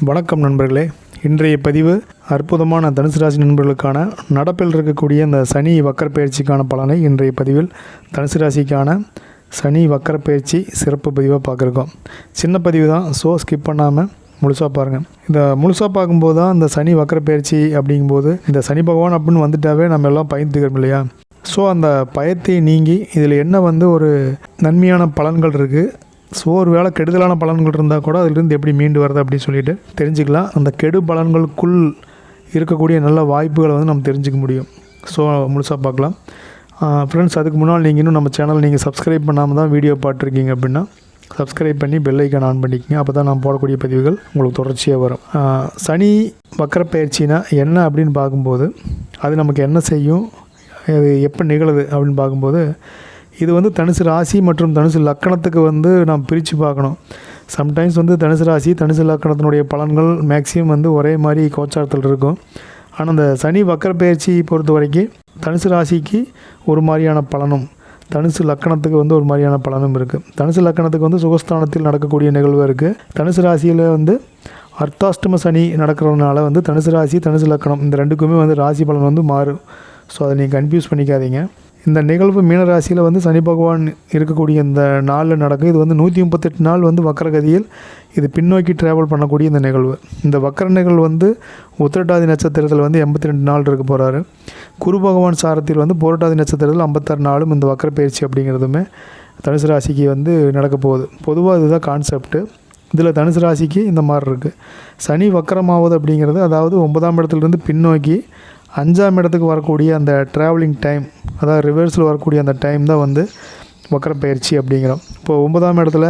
வணக்கம் நண்பர்களே. இன்றைய பதிவு அற்புதமான தனுசு ராசி நண்பர்களுக்கான நடப்பில் இருக்கக்கூடிய இந்த சனி வக்கரப்பெயர்ச்சிக்கான பலனை இன்றைய பதிவில் தனுசு ராசிக்கான சனி வக்கரப்பெயர்ச்சி சிறப்பு பதிவாக பார்க்குறோம். சின்ன பதிவு தான், ஸோ ஸ்கிப் பண்ணாமல் முழுசாக பாருங்கள். இந்த முழுசாக பார்க்கும்போது தான் இந்த சனி வக்கரப்பெயர்ச்சி அப்படிங்கும்போது இந்த சனி பகவான் அப்படின்னு வந்துட்டாவே நம்ம எல்லாம் பயந்துக்கிறோம் இல்லையா? ஸோ அந்த பயத்தை நீங்கி இதில் என்ன ஒரு நன்மையான பலன்கள் இருக்குது, ஸோ ஒரு வேளை கெடுதலான பலன்கள் இருந்தால் கூட அதிலிருந்து எப்படி மீண்டு வருது அப்படின்னு சொல்லிட்டு தெரிஞ்சுக்கலாம். அந்த கெடு பலன்களுக்குள் இருக்கக்கூடிய நல்ல வாய்ப்புகளை நம்ம தெரிஞ்சுக்க முடியும். ஸோ முழுசாக பார்க்கலாம். ஃப்ரெண்ட்ஸ், அதுக்கு முன்னால் நீங்கள் இன்னும் நம்ம சேனல் நீங்கள் சப்ஸ்கிரைப் பண்ணாமல் தான் வீடியோ பார்த்துருக்கீங்க அப்படின்னா சப்ஸ்கிரைப் பண்ணி பெல் ஐக்கான் ஆன் பண்ணிக்கங்க. அப்போ தான் நான் போடக்கூடிய பதிவுகள் உங்களுக்கு தொடர்ச்சியாக வரும். சனி வக்கரப்பெயர்ச்சினா என்ன அப்படின்னு பார்க்கும்போது அது நமக்கு என்ன செய்யும், அது எப்போ நிகழுது அப்படின்னு பார்க்கும்போது இது தனுசு ராசி மற்றும் தனுசு லக்கணத்துக்கு நாம் பிரித்து பார்க்கணும். சம்டைம்ஸ் தனுசு ராசி தனுசு லக்கணத்தினுடைய பலன்கள் மேக்ஸிமம் ஒரே மாதிரி கோச்சாரத்தில் இருக்கும். ஆனால் அந்த சனி வக்கரப்பெயர்ச்சி பொறுத்த வரைக்கும் தனுசு ராசிக்கு ஒரு மாதிரியான பலனும் தனுசு லக்கணத்துக்கு ஒரு மாதிரியான பலனும் இருக்குது. தனுசு லக்கணத்துக்கு சுகஸ்தானத்தில் நடக்கக்கூடிய நிகழ்வு இருக்குது. தனுசு ராசியில் அர்த்தாஷ்டம சனி நடக்கிறதுனால தனுசு ராசி தனுசு லக்கணம் இந்த ரெண்டுக்குமே ராசி பலன் மாறும். ஸோ அதை நீங்கள் கன்ஃபியூஸ் பண்ணிக்காதீங்க. இந்த நிகழ்வு மீனராசியில் சனி பகவான் இருக்கக்கூடிய இந்த நாளில் நடக்கும். இது 138 நாள் வக்கரகதியில் இது பின்னோக்கி ட்ராவல் பண்ணக்கூடிய இந்த நிகழ்வு. இந்த வக்கர நிகழ்வு உத்திரட்டாதி நட்சத்திரத்தில் 82 நாள் இருக்க போகிறாரு. குரு பகவான் சாரத்தில் புரட்டாதி நட்சத்திரத்தில் 56 நாளும் இந்த வக்கர பயிற்சி அப்படிங்கிறதுமே தனுசு ராசிக்கு நடக்க போகுது. பொதுவாக இதுதான் கான்செப்ட்டு. இதில் தனுசு ராசிக்கு இந்த மாதிரி இருக்குது. சனி வக்கரமாவது அப்படிங்கிறது, அதாவது 9ஆம் இடத்துலேருந்து பின்னோக்கி 5ஆம் இடத்துக்கு வரக்கூடிய அந்த ட்ராவலிங் டைம், அதாவது ரிவர்ஸில் வரக்கூடிய அந்த டைம் தான் வக்கரப்பெயர்ச்சி அப்படிங்கிறோம். இப்போ 9ஆம் இடத்துல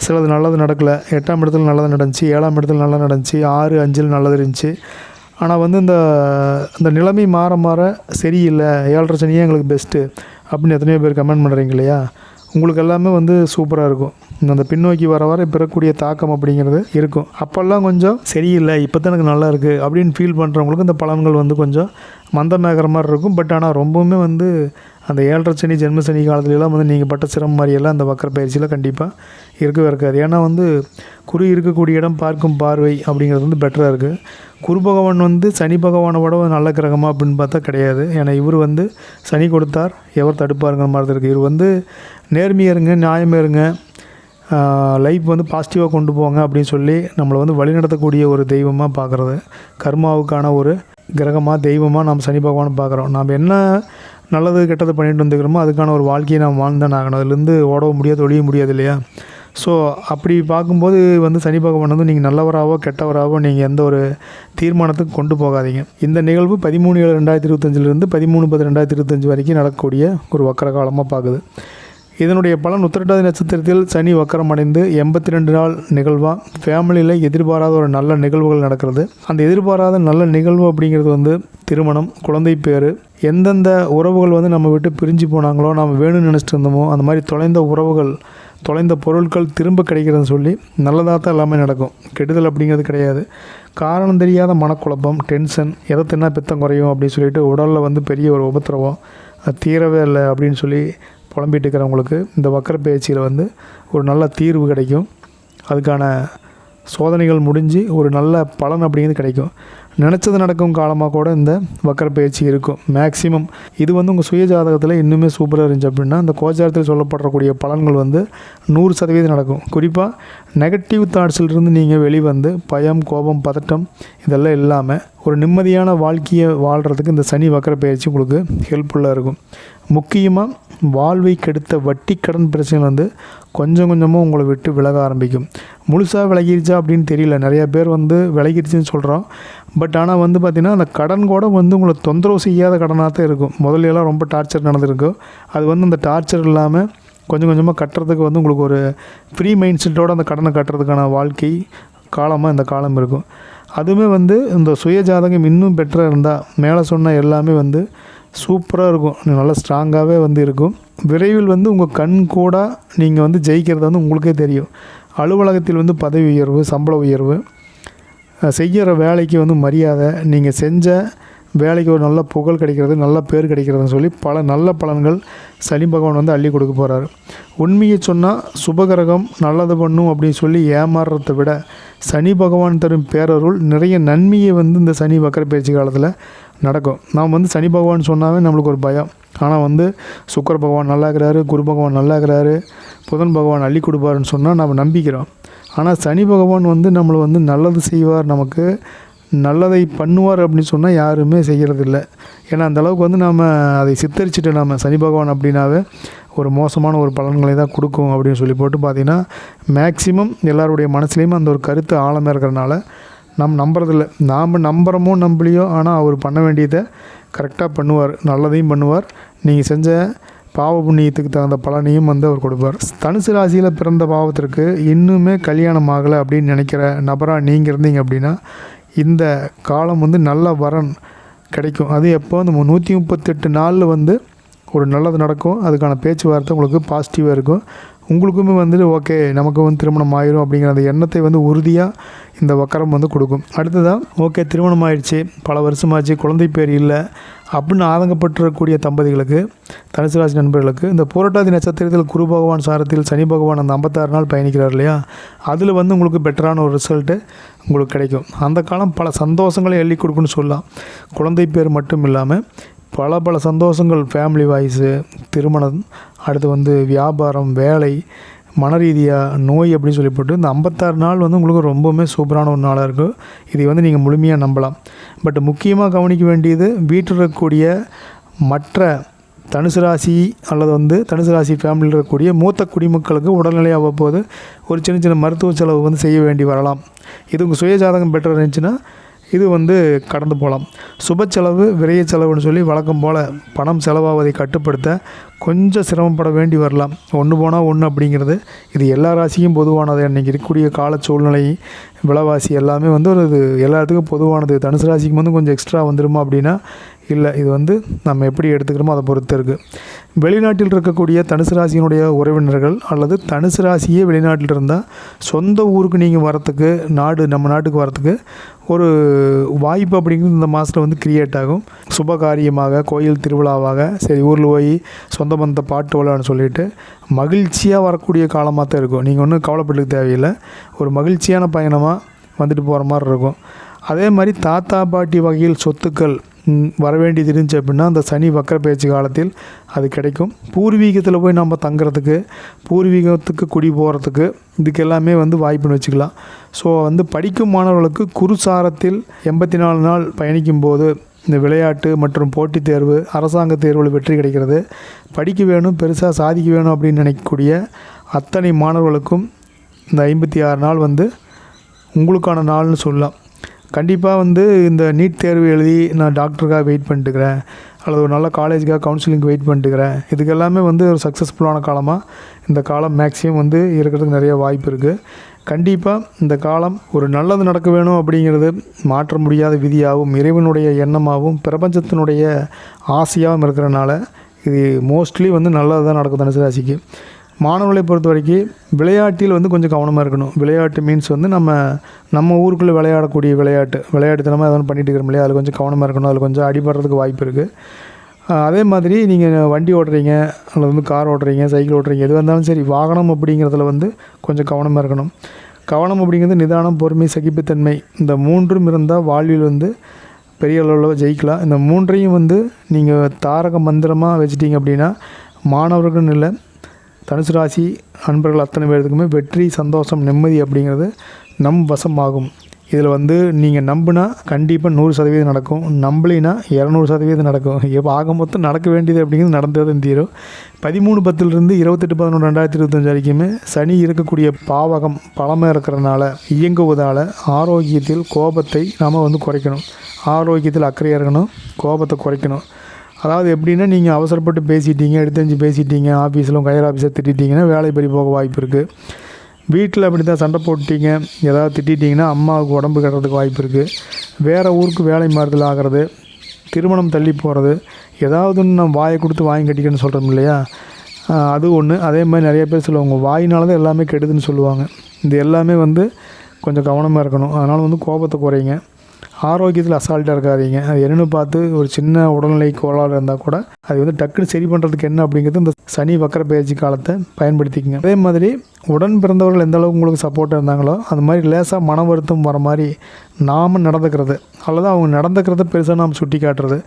சிலது நல்லது நடக்கலை, 8ஆம் இடத்துல நல்லது நடந்துச்சு, 7ஆம் இடத்துல நல்லா நடந்துச்சு, 6, 5 நல்லது இருந்துச்சு. ஆனால் இந்த நிலைமை மாற மாற சரியில்லை, 7.5 சனியே எங்களுக்கு பெஸ்ட்டு அப்படின்னு எத்தனையோ பேர் கமெண்ட் பண்ணுறீங்க இல்லையா? உங்களுக்கு எல்லாமே சூப்பராக இருக்கும். அந்த பின்னோக்கி வர வர பெறக்கூடிய தாக்கம் அப்படிங்கிறது இருக்கும். அப்போல்லாம் கொஞ்சம் சரியில்லை, இப்போ தான் எனக்கு நல்லா இருக்குது அப்படின்னு ஃபீல் பண்ணுறவங்களுக்கு இந்த பலன்கள் கொஞ்சம் மந்தமேகிற மாதிரி இருக்கும். பட் ஆனால் ரொம்பவுமே அந்த 7.5 சனி ஜென்ம சனி காலத்துலலாம் நீங்கள் பட்ட சிரமம் மாதிரியெல்லாம் அந்த வக்கர பயிற்சியில் கண்டிப்பாக இருக்கவே இருக்காது. ஏன்னா குரு இருக்கக்கூடிய இடம் பார்க்கும் பார்வை அப்படிங்கிறது பெட்டராக இருக்குது. குரு பகவான் சனி பகவானோட நல்ல கிரகமாக அப்படின்னு பார்த்தா கிடையாது. ஏன்னா இவர் சனி கொடுத்தார் எவர் தடுப்பாருங்கிற மாதிரி இருக்குது. இவர் நேர்மையாக இருங்க, நியாயமாக இருங்க, லைஃப் பாசிட்டிவாக கொண்டு போங்க அப்படின்னு சொல்லி நம்மளை வழிநடத்தக்கூடிய ஒரு தெய்வமாக பார்க்குறது, கர்மாவுக்கான ஒரு கிரகமாக தெய்வமாக நம்ம சனி பகவானை பார்க்குறோம். நாம் என்ன நல்லது கெட்டது பண்ணிட்டு வந்துக்கிறோமோ அதுக்கான ஒரு வாழ்க்கையை நாம் வாழ்ந்தான் ஆகணும். அதுலேருந்து ஓடவும் முடியாது, ஒழிய முடியாது இல்லையா? ஸோ அப்படி பார்க்கும்போது சனி பகவான் நீங்கள் நல்லவராகவோ கெட்டவராகவோ நீங்கள் எந்த ஒரு தீர்மானத்துக்கு கொண்டு போகாதீங்க. இந்த நிகழ்வு 13/7/2025 13/10/2025 வரைக்கும் நடக்கக்கூடிய ஒரு வக்கர காலமாக பார்க்குது. இதனுடைய பலன் உத்திரட்டாதி நட்சத்திரத்தில் சனி வக்கரம் அடைந்து 82 நாள் நிகழ்வாக ஃபேமிலியில் எதிர்பாராத ஒரு நல்ல நிகழ்வுகள் நடக்கிறது. அந்த எதிர்பாராத நல்ல நிகழ்வு அப்படிங்கிறது திருமணம், குழந்தை பேர், எந்தெந்த உறவுகள் நம்ம விட்டு பிரிஞ்சு போனாங்களோ, நம்ம வேணும்னு நினச்சிட்டு இருந்தோமோ அந்த மாதிரி தொலைந்த உறவுகள், தொலைந்த பொருட்கள் திரும்ப கிடைக்கிறதுன்னு சொல்லி நல்லதாக தான் எல்லாமே நடக்கும். கெடுதல் அப்படிங்கிறது கிடையாது. காரணம் தெரியாத மனக்குழப்பம், டென்ஷன், எதை தின்னா பித்தம் குறையும் அப்படின்னு சொல்லிட்டு உடலில் பெரிய ஒரு உபத்திரவம், தீரவே இல்லை அப்படின்னு சொல்லி புலம்பிட்டு இருக்கிறவங்களுக்கு இந்த வக்கர பயிற்சியில் ஒரு நல்ல தீர்வு கிடைக்கும். அதுக்கான சோதனைகள் முடிஞ்சு ஒரு நல்ல பலன் அப்படிங்கிறது கிடைக்கும். நினச்சது நடக்கும் காலமாக கூட இந்த வக்கர பயிற்சி இருக்கும் மேக்ஸிமம். இது உங்கள் சுய ஜாதகத்தில் இன்னுமே சூப்பராக இருந்துச்சு அப்படின்னா அந்த கோச்சாரத்தில் சொல்லப்படக்கூடிய பலன்கள் 100% நடக்கும். குறிப்பாக நெகட்டிவ் தாட்ஸிலிருந்து நீங்கள் வெளிவந்து பயம், கோபம், பதட்டம் இதெல்லாம் இல்லாமல் ஒரு நிம்மதியான வாழ்க்கையை வாழ்கிறதுக்கு இந்த சனி வக்கர பயிற்சி உங்களுக்கு ஹெல்ப்ஃபுல்லாக இருக்கும். முக்கியமாக வாழ்வை கெடுத்த வட்டி கடன் பிரச்சனை கொஞ்சம் கொஞ்சமாக உங்களை விட்டு விலக ஆரம்பிக்கும். முழுசாக விலகிருச்சா அப்படின்னு தெரியல. நிறையா பேர் விலகிருச்சுன்னு சொல்கிறோம். பட் ஆனால் பார்த்திங்கன்னா அந்த கடன் கூட உங்களை தொந்தரவு செய்யாத கடனாக தான் இருக்கும். முதல்ல ரொம்ப டார்ச்சர் நடந்திருக்கும். அது அந்த டார்ச்சர் இல்லாமல் கொஞ்சம் கொஞ்சமாக கட்டுறதுக்கு உங்களுக்கு ஒரு ஃப்ரீ மைண்ட் செட்டோடு அந்த கடனை கட்டுறதுக்கான வாழ்க்கை காலமாக இந்த காலம் இருக்கும். அதுவுமே இந்த சுய ஜாதகம் இன்னும் பெட்டராக இருந்தால் மேலே சொன்ன எல்லாமே சூப்பராக இருக்கும். நல்லா ஸ்ட்ராங்காகவே இருக்கும். விரைவில் உங்கள் கண் கூட நீங்கள் ஜெயிக்கிறது உங்களுக்கே தெரியும். அலுவலகத்தில் பதவி உயர்வு, சம்பள உயர்வு, செய்கிற வேலைக்கு மரியாதை, நீங்கள் செஞ்ச வேலைக்கு ஒரு நல்ல புகழ் கிடைக்கிறது, நல்ல பேர் கிடைக்கிறதுன்னு சொல்லி பல நல்ல பலன்கள் சனி பகவான் வந்து அள்ளி கொடுக்க போகிறாரு. உண்மையை சொன்னால் சுபகிரகம் நல்லது பண்ணும் அப்படின்னு சொல்லி ஏமாறுறதை விட சனி பகவான் தரும் பேரருள் நிறைய நன்மையை வந்து இந்த சனி வக்கர பயிற்சி காலத்தில் நடக்கும். நாம் வந்து சனி பகவான் சொன்னாவே நம்மளுக்கு ஒரு பயம். ஆனால் வந்து சுக்கிர பகவான் நல்லா இருக்கிறாரு, குரு பகவான் நல்லா இருக்கிறாரு, புதன் பகவான் அள்ளி கொடுப்பாருன்னு சொன்னால் நம்ம நம்பிக்கிறோம். ஆனால் சனி பகவான் வந்து நம்மளை வந்து நல்லது செய்வார், நமக்கு நல்லதை பண்ணுவார் அப்படின்னு சொன்னால் யாருமே செய்கிறதில்ல. ஏன்னா அந்தளவுக்கு வந்து நாம் அதை சித்தரிச்சுட்டு நம்ம சனி பகவான் அப்படின்னாவே ஒரு மோசமான ஒரு பலன்களை தான் கொடுக்கும் அப்படின்னு சொல்லி போட்டு பார்த்திங்கன்னா மேக்சிமம் எல்லாருடைய மனசுலேயும் அந்த ஒரு கருத்து ஆழமாக இருக்கிறனால நம்ம நம்புறதில்ல. நாம் நம்புகிறோமோ நம்பலையோ, ஆனால் அவர் பண்ண வேண்டியதை கரெக்டாக பண்ணுவார், நல்லதையும் பண்ணுவார். நீங்கள் செஞ்ச பாவ புண்ணியத்துக்கு தகுந்த பலனையும் வந்து அவர் கொடுப்பார். தனுசு ராசியில் பிறந்த பாவத்திற்கு இன்னுமே கல்யாணம் ஆகலை அப்படின்னு நினைக்கிற நபராக நீங்கள் இருந்தீங்க அப்படின்னா இந்த காலம் வந்து நல்ல வரன் கிடைக்கும். அது எப்போ அந்த 138 நாளில் வந்து ஒரு நல்லது நடக்கும். அதுக்கான பேச்சுவார்த்தை உங்களுக்கு பாசிட்டிவாக இருக்கும். உங்களுக்குமே வந்துட்டு ஓகே நமக்கு வந்து திருமணம் ஆயிரும் அப்படிங்கிற அந்த எண்ணத்தை வந்து உறுதியாக இந்த வக்கரம் வந்து கொடுக்கும். அடுத்ததான் ஓகே திருமணம் ஆயிடுச்சு, பல வருஷமாச்சு, குழந்தை பேர் இல்லை அப்படின்னு ஆதங்கப்பட்டிருக்கக்கூடிய தம்பதிகளுக்கு, தனுசு ராசி நண்பர்களுக்கு இந்த புரட்டாதி நட்சத்திரத்தில் குரு பகவான் சாரத்தில் சனி பகவான் அந்த 56 நாள் பயணிக்கிறார் இல்லையா, அதில் வந்து உங்களுக்கு பெட்டரான ஒரு ரிசல்ட்டு உங்களுக்கு கிடைக்கும். அந்த காலம் பல சந்தோஷங்களை எள்ளி கொடுக்குன்னு சொல்லலாம். குழந்தை பேர் மட்டும் இல்லாமல் பல சந்தோஷங்கள், ஃபேமிலி வாய்ஸு, திருமணம், அடுத்து வந்து வியாபாரம், வேலை, மன ரீதியாக, நோய் அப்படின்னு சொல்லி போட்டு இந்த 56 நாள் வந்து உங்களுக்கு ரொம்பவுமே சூப்பரான ஒரு நாளாக இருக்கும். இதை வந்து நீங்கள் முழுமையாக நம்பலாம். பட் முக்கியமாக கவனிக்க வேண்டியது வீட்டில் இருக்கக்கூடிய மற்ற தனுசு ராசி அல்லது வந்து தனுசு ராசி ஃபேமிலியில் இருக்கக்கூடிய மூத்த குடிமக்களுக்கு உடல்நிலை அவ்வப்போது ஒரு சின்ன மருத்துவ செலவு வந்து செய்ய வேண்டி வரலாம். இது உங்கள் சுய ஜாதகம் பெட்டர் இருந்துச்சுன்னா இது வந்து கடந்து போகலாம். சுப செலவு, விரைய செலவுன்னு சொல்லி வழக்கம் போல் பணம் செலவாவதை கட்டுப்படுத்த கொஞ்சம் சிரமப்பட வேண்டி வரலாம். ஒன்று போனால் ஒன்று அப்படிங்கிறது இது எல்லா ராசிக்கும் பொதுவானது. அன்றைக்கி இருக்கக்கூடிய கால சூழ்நிலை, விலைவாசி எல்லாமே வந்து ஒரு இது எல்லாத்துக்கும் பொதுவானது. தனுசு ராசிக்கு வந்து கொஞ்சம் எக்ஸ்ட்ரா வந்துடுமா அப்படின்னா இல்லை, இது வந்து நம்ம எப்படி எடுத்துக்கிறோமோ அதை பொறுத்து இருக்குது. வெளிநாட்டில் இருக்கக்கூடிய தனுசு ராசியினுடைய உறவினர்கள் அல்லது தனுசு ராசியே வெளிநாட்டில் இருந்தால் சொந்த ஊருக்கு நீங்கள் வரத்துக்கு, நம்ம நாட்டுக்கு வரத்துக்கு ஒரு வாய்ப்பு அப்படிங்கிறது இந்த மாதத்தில் வந்து கிரியேட் ஆகும். சுப காரியமாக, கோயில் திருவிழாவாக, சரி ஊரில் போய் சொந்த பந்த பாட்டு விழான்னு சொல்லிட்டு மகிழ்ச்சியாக வரக்கூடிய காலமாக தான் இருக்கும். நீங்கள் ஒன்றும் கவலைப்பட்டுக்க தேவையில்லை. ஒரு மகிழ்ச்சியான பயணமாக வந்துட்டு போகிற மாதிரி இருக்கும். அதே மாதிரி தாத்தா பாட்டி வகையில் சொத்துக்கள் வரவேண்டியது இருந்துச்சு அப்படின்னா அந்த சனி வக்கர பயிற்சி காலத்தில் அது கிடைக்கும். பூர்வீகத்தில் போய் நம்ம தங்குறதுக்கு, பூர்வீகத்துக்கு குடி போகிறதுக்கு, இதுக்கு எல்லாமே வந்து வாய்ப்புன்னு வச்சுக்கலாம். ஸோ வந்து படிக்கும் மாணவர்களுக்கு குருசாரத்தில் 84 நாள் பயணிக்கும்போது இந்த விளையாட்டு மற்றும் போட்டித் தேர்வு, அரசாங்க தேர்வில் வெற்றி கிடைக்கிறது. படிக்க வேணும், பெருசாக சாதிக்க வேணும் அப்படின்னு நினைக்கக்கூடிய அத்தனை மாணவர்களுக்கும் இந்த 56 நாள் வந்து உங்களுக்கான நாள்னு சொல்லலாம். கண்டிப்பாக வந்து இந்த நீட் தேர்வு எழுதி நான் டாக்டருக்காக வெயிட் பண்ணிட்டுக்கிறேன் அல்லது ஒரு நல்ல காலேஜுக்காக கவுன்சிலிங்க்கு வெயிட் பண்ணிட்டுக்கிறேன், இதுக்கு எல்லாமே வந்து ஒரு சக்ஸஸ்ஃபுல்லான காலமாக இந்த காலம் மேக்ஸிமம் வந்து இருக்கிறதுக்கு நிறைய வாய்ப்பு இருக்குது. கண்டிப்பாக இந்த காலம் ஒரு நல்லது நடக்க வேணும் அப்படிங்கிறது மாற்ற முடியாத விதியாகவும் இறைவனுடைய எண்ணமாகவும் பிரபஞ்சத்தினுடைய ஆசையாகவும் இருக்கிறனால இது மோஸ்ட்லி வந்து நல்லது தான் நடக்கும் தனுசு ராசிக்கு. மாணவர்களை பொறுத்த வரைக்கும் விளையாட்டில் வந்து கொஞ்சம் கவனமாக இருக்கணும். விளையாட்டு மீன்ஸ் வந்து நம்ம ஊருக்குள்ளே விளையாடக்கூடிய விளையாட்டுத்தனமாக எதாவது பண்ணிட்டு இருக்கிறோம் இல்லையா, அதில் கொஞ்சம் கவனமாக இருக்கணும். அதில் கொஞ்சம் அடிபடுறதுக்கு வாய்ப்பு இருக்குது. அதே மாதிரி நீங்கள் வண்டி ஓட்டுறீங்க அல்லது வந்து கார் ஓட்டுறீங்க, சைக்கிள் ஓட்டுறீங்க, எதுவாக இருந்தாலும் சரி வாகனம் அப்படிங்கிறதுல வந்து கொஞ்சம் கவனமாக இருக்கணும். கவனம் அப்படிங்கிறது நிதானம், பொறுமை, சகிப்புத்தன்மை, இந்த மூன்றும் இருந்தால் வாழ்வில் வந்து பெரிய அளவில் ஜெயிக்கலாம். இந்த மூன்றையும் வந்து நீங்கள் தாரக மந்திரமாக வச்சுட்டிங்க அப்படின்னா மாணவர்கள்னு இல்லை, தனுசு ராசி நண்பர்கள் அத்தனை பேருக்குமே வெற்றி, சந்தோஷம், நிம்மதி அப்படிங்கிறது நம் வசமாகும். இதில் வந்து நீங்கள் நம்பினா கண்டிப்பாக 100% நடக்கும், நம்பலினா 200% நடக்கும். இப்போ ஆக மொத்தம் நடக்க வேண்டியது அப்படிங்கிறது நடந்ததும் தீரும். 13/10 28/11/2025 வரைக்குமே சனி இருக்கக்கூடிய பாவகம் பலமாக இருக்கிறனால இயங்குவதால் ஆரோக்கியத்தில் கோபத்தை நாம் வந்து குறைக்கணும். ஆரோக்கியத்தில் அக்கறையாக இருக்கணும், கோபத்தை குறைக்கணும். அதாவது எப்படின்னா நீங்கள் அவசரப்பட்டு பேசிட்டீங்க, எடுத்தறிஞ்சு பேசிட்டீங்க, ஆஃபீஸில் கயர் ஆஃபீஸை திட்டிட்டிங்கன்னா வேலை பறி போக வாய்ப்பு இருக்குது. வீட்டில் அப்படி தான் சண்டை போட்டிங்க, ஏதாவது திட்டிட்டிங்கன்னா அம்மாவுக்கு உடம்பு கட்டுறதுக்கு வாய்ப்பு இருக்குது. வேறு ஊருக்கு வேலை மாறுதல் ஆகிறது, திருமணம் தள்ளி போகிறது, ஏதாவது ஒன்று நம்ம வாயை கொடுத்து வாங்கி கட்டிக்கணும்னு சொல்கிறோம் இல்லையா, அது ஒன்று. அதே மாதிரி நிறைய பேர் சொல்லுவாங்க வாயினால தான் எல்லாமே கெடுதுன்னு சொல்லுவாங்க. இது எல்லாமே வந்து கொஞ்சம் கவனமாக இருக்கணும். அதனால் வந்து கோபத்தை குறைங்க. ஆரோக்கியத்தில் அசால்ட்டாக இருக்காதீங்க. அது என்னென்னு பார்த்து ஒரு சின்ன உடல்நிலை கோளாறு இருந்தால் கூட அது வந்து டக்குன்னு சரி பண்ணுறதுக்கு என்ன அப்படிங்கிறது இந்த சனி வக்கர பயிற்சி காலத்தை பயன்படுத்திக்கங்க. அதே மாதிரி உடன் பிறந்தவர்கள் எந்த அளவுக்கு உங்களுக்கு சப்போர்ட்டாக இருந்தாங்களோ அது மாதிரி லேசாக மன வருத்தம் வர மாதிரி நாம் நடந்துக்கிறது அல்லது அவங்க நடந்துக்கிறத பெருசாக நாம் சுட்டி காட்டுறது.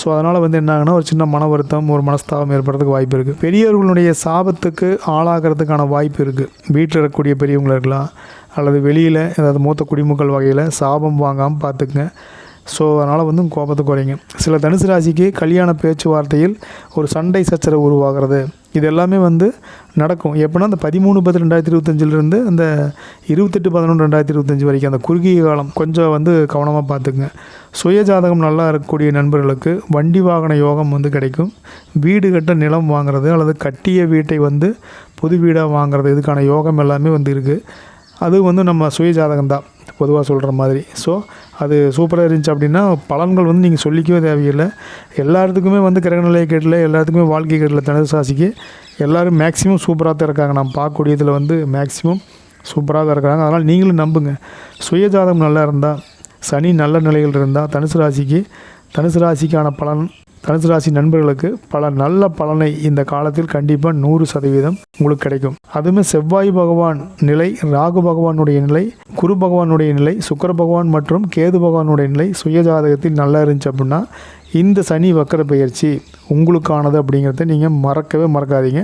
ஸோ அதனால் வந்து என்ன ஆகுனா ஒரு சின்ன மன வருத்தம், ஒரு மனஸ்தாபம் ஏற்படுறதுக்கு வாய்ப்பு இருக்குது. பெரியவர்களுடைய சாபத்துக்கு ஆளாகிறதுக்கான வாய்ப்பு இருக்குது. வீட்டில் இருக்கக்கூடிய பெரியவங்கள இருக்கலாம் அல்லது வெளியில் ஏதாவது மூத்த குடிமக்கள் வகையில் சாபம் வாங்காமல் பார்த்துக்குங்க. ஸோ அதனால் வந்து கோபத்தை குறைங்க. சில தனுசு ராசிக்கு கல்யாண பேச்சுவார்த்தையில் ஒரு சண்டை சச்சரவு உருவாகிறது, இது எல்லாமே வந்து நடக்கும். எப்படின்னா அந்த 13/10/2025 அந்த 28/11/2025 வரைக்கும் அந்த குறுகிய காலம் கொஞ்சம் வந்து கவனமாக பார்த்துக்குங்க. சுய ஜாதகம் நல்லா இருக்கக்கூடிய நண்பர்களுக்கு வண்டி வாகன யோகம் வந்து கிடைக்கும். வீடு கட்ட நிலம் வாங்குறது அல்லது கட்டிய வீட்டை வந்து புது வீடாக வாங்குறது இதுக்கான யோகம் எல்லாமே வந்து இருக்குது. அது வந்து நம்ம சுய ஜாதகம் தான் பொதுவாக சொல்கிற மாதிரி. ஸோ அது சூப்பராக இருந்துச்சு அப்படின்னா பலன்கள் வந்து நீங்கள் சொல்லிக்கவே தேவையில்லை. எல்லாத்துக்குமே வந்து கிரகநிலை கேட்டில் எல்லாத்துக்குமே வாழ்க்கை கேட்டில் தனுசு ராசிக்கு எல்லோரும் மேக்ஸிமம் சூப்பராக தான் இருக்காங்க. நம்ம பார்க்கக்கூடியதில் வந்து மேக்ஸிமம் சூப்பராக தான் இருக்கிறாங்க. அதனால் நீங்களும் நம்புங்க. சுய ஜாதகம் நல்லா இருந்தால், சனி நல்ல நிலையில் இருந்தால் தனுசு ராசிக்கான பலன், தனுசு ராசி நண்பர்களுக்கு பல நல்ல பலனை இந்த காலத்தில் கண்டிப்பாக 100% உங்களுக்கு கிடைக்கும். அதுவுமே செவ்வாய் பகவான் நிலை, ராகு பகவானுடைய நிலை, குரு பகவானுடைய நிலை, சுக்கிர பகவான் மற்றும் கேது பகவானுடைய நிலை சுய ஜாதகத்தில் நல்லா இருந்துச்சு அப்படின்னா இந்த சனி வக்கர பயிற்சி உங்களுக்கானது அப்படிங்கிறத நீங்கள் மறக்கவே மறக்காதீங்க.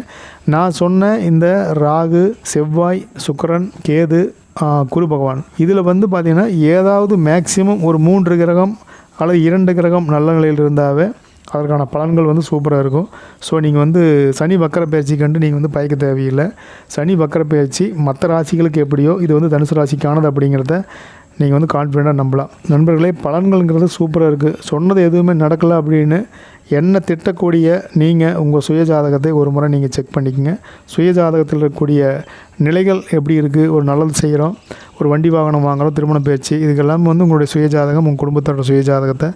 நான் சொன்ன இந்த ராகு, செவ்வாய், சுக்கிரன், கேது, குரு பகவான் இதில் வந்து பார்த்திங்கன்னா ஏதாவது மேக்சிமம் ஒரு 3 கிரகம் அல்லது 2 கிரகம் நல்ல நிலையில் இருந்தாவே அதற்கான பலன்கள் வந்து சூப்பராக இருக்கும். ஸோ நீங்கள் வந்து சனி வக்கர பயிற்சி கண்டு நீங்கள் வந்து பயக்க தேவையில்லை. சனி வக்கர பயிற்சி மற்ற ராசிகளுக்கு எப்படியோ இது வந்து தனுசு ராசிக்கானது அப்படிங்கிறத நீங்கள் வந்து கான்ஃபிடெண்ட்டாக நம்பலாம். நண்பர்களே, பலன்கள்ங்கிறது சூப்பராக இருக்குது. சொன்னது எதுவுமே நடக்கலை அப்படின்னு என்ன திட்டக்கூடிய நீங்கள் உங்கள் சுய ஜாதகத்தை ஒரு முறை நீங்கள் செக் பண்ணிக்கோங்க. சுய ஜாதகத்தில் இருக்கக்கூடிய நிலைகள் எப்படி இருக்குது, ஒரு நல்லது செய்கிறோம், ஒரு வண்டி வாகனம் வாங்குகிறோம், திருமண பேச்சு, இதுக்கெல்லாம் வந்து உங்களுடைய சுய ஜாதகம், உங்கள் குடும்பத்தோட சுய ஜாதகத்தை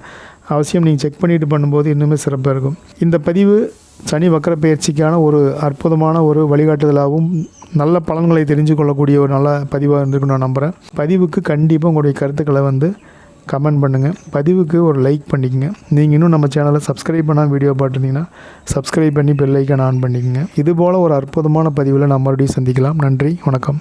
அவசியம் நீங்கள் செக் பண்ணிவிட்டு பண்ணும்போது இன்னுமே சிறப்பாக இருக்கும். இந்த பதிவு சனி வக்கர பயிற்சிக்கான ஒரு அற்புதமான ஒரு வழிகாட்டுதலாகவும் நல்ல பலன்களை தெரிஞ்சு கொள்ளக்கூடிய ஒரு நல்ல பதிவாக இருந்திருக்குன்னு நான் நம்புகிறேன். பதிவுக்கு கண்டிப்பாக உங்களுடைய கருத்துக்களை வந்து கமெண்ட் பண்ணுங்கள். பதிவுக்கு ஒரு லைக் பண்ணிக்கங்க. நீங்கள் இன்னும் நம்ம சேனலை சப்ஸ்கிரைப் பண்ணால் வீடியோ பார்த்துருந்தீங்கன்னா சப்ஸ்கிரைப் பண்ணி பெல் ஐக்கான் ஆன் பண்ணிக்கங்க. இதுபோல் ஒரு அற்புதமான பதிவில் நம்ம மறுபடியும் சந்திக்கலாம். நன்றி, வணக்கம்.